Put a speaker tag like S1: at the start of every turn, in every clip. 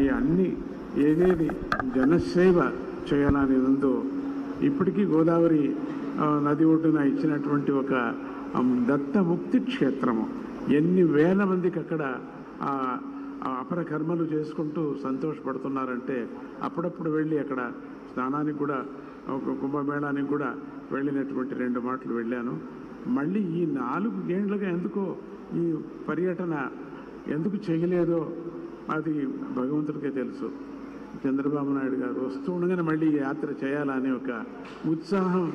S1: ఈ అన్ని ఏదేది జనసేవ చేయాలని ఉందో ఇప్పటికీ గోదావరి నది ఒడ్డున ఇచ్చినటువంటి ఒక దత్తముక్తి క్షేత్రము ఎన్ని వేల మందికి అక్కడ అపర కర్మలు చేసుకుంటూ సంతోషపడుతున్నారంటే అప్పుడప్పుడు వెళ్ళి అక్కడ స్నానానికి కూడా కుంభమేళానికి కూడా వెళ్ళినటువంటి 2 మాటలు వెళ్ళాను. మళ్ళీ ఈ 4 ఏళ్ళుగా ఎందుకో ఈ పర్యటన ఎందుకు చేయలేదో అది భగవంతుడికే తెలుసు. చంద్రబాబు నాయుడు గారు వస్తూ ఉండగానే మళ్ళీ ఈ యాత్ర చేయాలనే ఒక ఉత్సాహం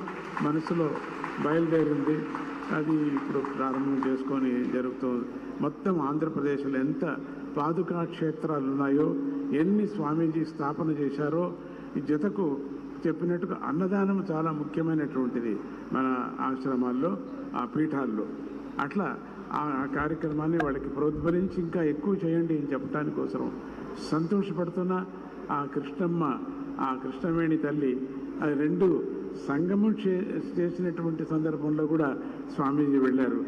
S1: మనసులో బయలుదేరింది. అది ఇప్పుడు ప్రారంభం చేసుకొని జరుగుతుంది. మొత్తం ఆంధ్రప్రదేశ్లో ఎంత పాదుకా క్షేత్రాలు ఉన్నాయో, ఎన్ని స్వామీజీ స్థాపన చేశారో, ఈ జతకు చెప్పినట్టుగా అన్నదానం చాలా ముఖ్యమైనటువంటిది మన ఆశ్రమాల్లో, ఆ పీఠాల్లో. అట్లా ఆ కార్యక్రమాన్ని వాళ్ళకి ప్రోద్బలించి ఇంకా ఎక్కువ చేయండి అని చెప్పడానికి కోసం సంతోషపడుతున్నా. ఆ కృష్ణమ్మ, ఆ కృష్ణవేణి తల్లి అది 2 సంగమం చేసినటువంటి సందర్భంలో కూడా స్వామీజీ వెళ్ళారు.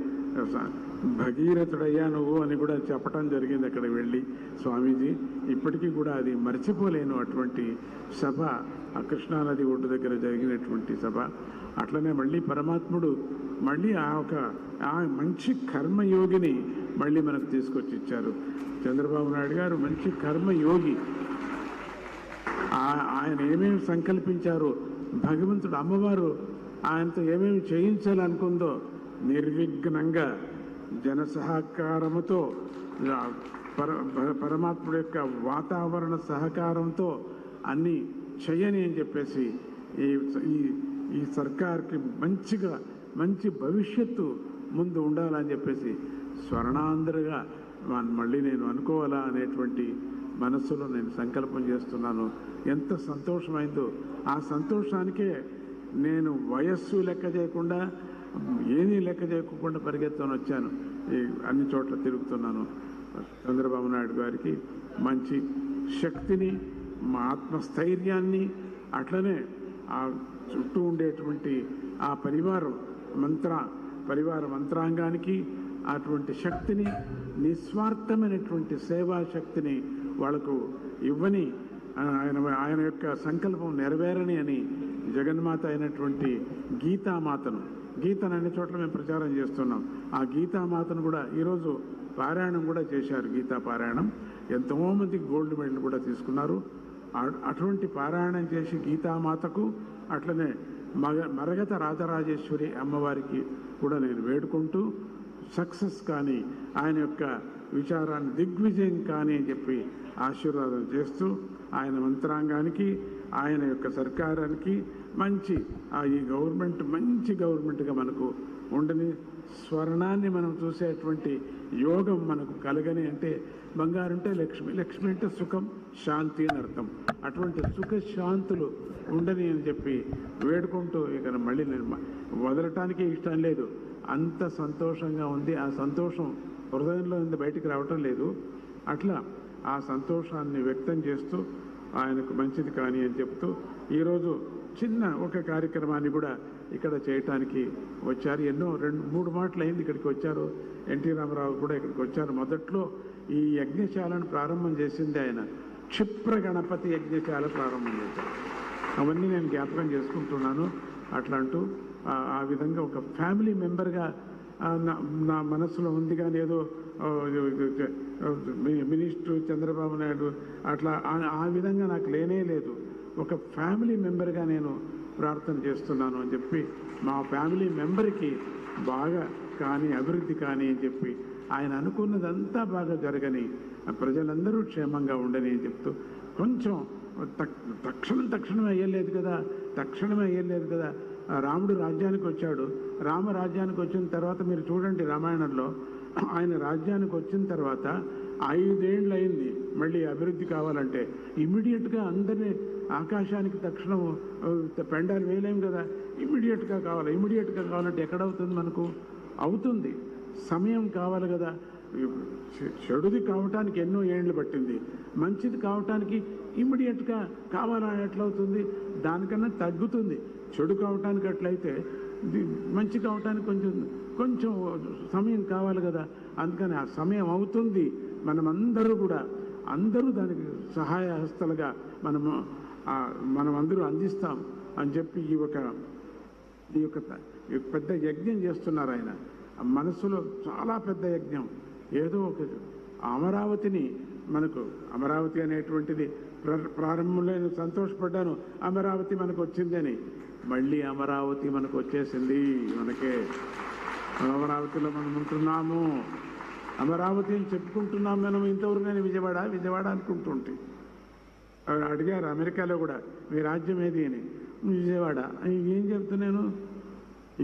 S1: భగీరథుడయ్యా నువ్వు అని కూడా చెప్పడం జరిగింది అక్కడ వెళ్ళి స్వామీజీ. ఇప్పటికీ కూడా అది మర్చిపోలేను అటువంటి సభ, ఆ కృష్ణానది ఒడ్డు దగ్గర జరిగినటువంటి సభ. అట్లనే మళ్ళీ పరమాత్ముడు మళ్ళీ ఆ మంచి కర్మయోగిని మళ్ళీ మనకు తీసుకొచ్చి ఇచ్చారు. చంద్రబాబు నాయుడు గారు మంచి కర్మయోగి. ఆయన ఏమేమి సంకల్పించారో, భగవంతుడు అమ్మవారు ఆయనతో ఏమేమి చేయించాలనుకుందో నిర్విఘ్నంగా జన సహకారముతో, పరమాత్ముడి యొక్క వాతావరణ సహకారంతో అన్నీ చేయని అని చెప్పేసి ఈ సర్కార్కి మంచి భవిష్యత్తు ముందు ఉండాలని చెప్పేసి స్వర్ణాంధ్రగా మళ్ళీ నేను అనుకోవాలా అనేటువంటి మనస్సులో నేను సంకల్పం చేస్తున్నాను. ఎంత సంతోషమైందో ఆ సంతోషానికే నేను వయస్సు లెక్క చేయకుండా, ఏమీ లెక్క చేయకుండా పరిగెత్తుకొని వచ్చాను. అన్ని చోట్ల తిరుగుతున్నాను. చంద్రబాబు నాయుడు గారికి మంచి శక్తిని, మా ఆత్మస్థైర్యాన్ని, అట్లనే ఆ చుట్టూ ఉండేటువంటి ఆ పరివార మంత్రాంగానికి అటువంటి శక్తిని, నిస్వార్థమైనటువంటి సేవా శక్తిని వాళ్లకు ఇవ్వని, ఆయన యొక్క సంకల్పం నెరవేరని అని జగన్మాత అయినటువంటి గీతను అన్ని చోట్ల మేము ప్రచారం చేస్తున్నాం. ఆ గీతామాతను కూడా ఈరోజు పారాయణం కూడా చేశారు. గీతా పారాయణం ఎంతోమంది గోల్డ్ మెడల్ కూడా తీసుకున్నారు. అటువంటి పారాయణం చేసి గీతామాతకు, అట్లనే మరగత రాజరాజేశ్వరి అమ్మవారికి కూడా నేను వేడుకుంటూ సక్సెస్ కానీ, ఆయన యొక్క విచారాన్ని దిగ్విజయం కానీ అని చెప్పి ఆశీర్వాదం చేస్తూ, ఆయన మంత్రాంగానికి, ఆయన యొక్క సర్కారానికి ఈ గవర్నమెంట్ మంచి గవర్నమెంట్గా మనకు ఉండని, స్వర్ణాన్ని మనం చూసేటువంటి యోగం మనకు కలగని. అంటే బంగారు అంటే లక్ష్మి, లక్ష్మి అంటే సుఖం, శాంతి అని అర్థం. అటువంటి సుఖ శాంతులు ఉండని అని చెప్పి వేడుకుంటూ ఇక మళ్ళీ నేను వదలటానికి ఇష్టం లేదు. అంత సంతోషంగా ఉంది. ఆ సంతోషం హృదయంలో ఉంది, బయటికి రావటం లేదు. అట్లా ఆ సంతోషాన్ని వ్యక్తం చేస్తూ ఆయనకు మంచిది కానీ అని చెప్తూ ఈరోజు చిన్న ఒక కార్యక్రమాన్ని కూడా ఇక్కడ చేయటానికి వచ్చారు. 2-3 మాటలు అయింది ఇక్కడికి వచ్చారు. ఎన్టీ రామారావు కూడా ఇక్కడికి వచ్చారు. మొదట్లో ఈ యజ్ఞశాలను ప్రారంభం చేసింది ఆయన. క్షిప్ర గణపతి యజ్ఞశాల ప్రారంభం చేశారు. అవన్నీ నేను జ్ఞాపకం చేసుకుంటున్నాను. అట్లా అంటూ ఆ విధంగా ఒక ఫ్యామిలీ మెంబర్గా నా మనసులో ఉంది. కానీ ఏదో మినిస్టర్ చంద్రబాబు నాయుడు అట్లా ఆ విధంగా నాకు లేనే లేదు. ఒక ఫ్యామిలీ మెంబర్గా నేను ప్రార్థన చేస్తున్నాను అని చెప్పి, మా ఫ్యామిలీ మెంబర్కి బాగా కానీ, అభివృద్ధి కానీ అని చెప్పి, ఆయన అనుకున్నదంతా బాగా జరగని, ప్రజలందరూ క్షేమంగా ఉండని అని చెప్తూ, కొంచెం తక్షణమే అయ్యలేదు కదా. రాముడు రాజ్యానికి వచ్చాడు. రామరాజ్యానికి వచ్చిన తర్వాత మీరు చూడండి రామాయణంలో, ఆయన రాజ్యానికి వచ్చిన తర్వాత 5 ఏళ్ళు అయింది. మళ్ళీ అభివృద్ధి కావాలంటే ఇమ్మీడియట్గా అందరినీ ఆకాశానికి తక్షణం పెండాలు వేయలేం కదా. ఇమ్మీడియట్గా కావాలంటే ఎక్కడవుతుంది మనకు? అవుతుంది, సమయం కావాలి కదా. చెడుది కావటానికి ఎన్నో ఏళ్ళు పట్టింది, మంచిది కావటానికి ఇమ్మీడియట్గా కావాలని ఎట్లవుతుంది? దానికన్నా తగ్గుతుంది. చెడు కావటానికి అట్లయితే మంచి కావటానికి కొంచెం సమయం కావాలి కదా. అందుకని ఆ సమయం అవుతుంది. మనమందరూ కూడా అందరూ దానికి సహాయ హస్తలుగా మనం అందరూ అందిస్తాం అని చెప్పి ఈ యొక్క పెద్ద యజ్ఞం చేస్తున్నారు ఆయన. మనసులో చాలా పెద్ద యజ్ఞం. ఏదో ఒక అమరావతిని మనకు, అమరావతి అనేటువంటిది ప్రారంభంలో నేను సంతోషపడ్డాను, అమరావతి మనకు వచ్చిందని. మళ్ళీ అమరావతి మనకు వచ్చేసింది. మనకే అమరావతిలో మనం ఉంటున్నాము. అమరావతి అని చెప్పుకుంటున్నాం మనం. ఇంతవరకు నేను విజయవాడ అనుకుంటుంటే అడిగారు అమెరికాలో కూడా, మీ రాజ్యం ఏది అని. విజయవాడ. ఏం చెప్తున్నాను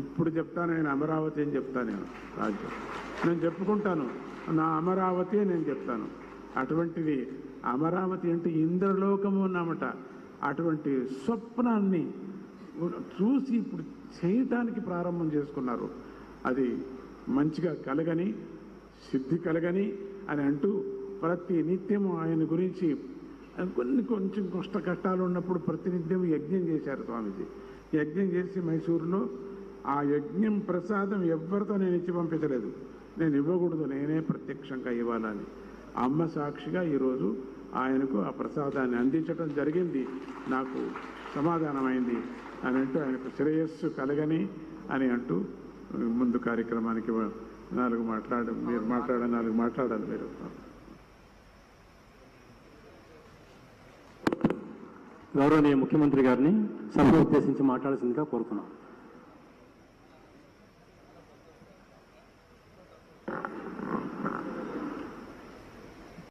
S1: ఇప్పుడు చెప్తాను, నేను అమరావతి అని చెప్తాను. నేను రాజ్యం నేను చెప్పుకుంటాను, నా అమరావతి నేను చెప్తాను. అటువంటిది అమరావతి అంటే ఇంద్రలోకము అన్నమాట. అటువంటి స్వప్నాన్ని చూసి ఇప్పుడు చేయటానికి ప్రారంభం చేసుకున్నారు. అది మంచిగా కలగని, సిద్ధి కలగని అని అంటూ ప్రతి నిత్యము ఆయన గురించి కొంచెం కష్టాలు ఉన్నప్పుడు ప్రతినిత్యం యజ్ఞం చేశారు స్వామీజీ. యజ్ఞం చేసి మైసూరులో ఆ యజ్ఞం ప్రసాదం ఎవరితో నేను ఇచ్చి పంపించలేదు. నేను ఇవ్వకూడదు, నేనే ప్రత్యక్షంగా ఇవ్వాలని అమ్మ సాక్షిగా ఈరోజు ఆయనకు ఆ ప్రసాదాన్ని అందించడం జరిగింది. నాకు సమాధానమైంది అని అంటూ ఆయనకు శ్రేయస్సు కలగని అని అంటూ ముందు కార్యక్రమానికి మీరు మాట్లాడాలి. మీరు
S2: గౌరవనీయ ముఖ్యమంత్రి గారిని సభను ఉద్దేశించి మాట్లాడాల్సిందిగా కోరుతున్నాం.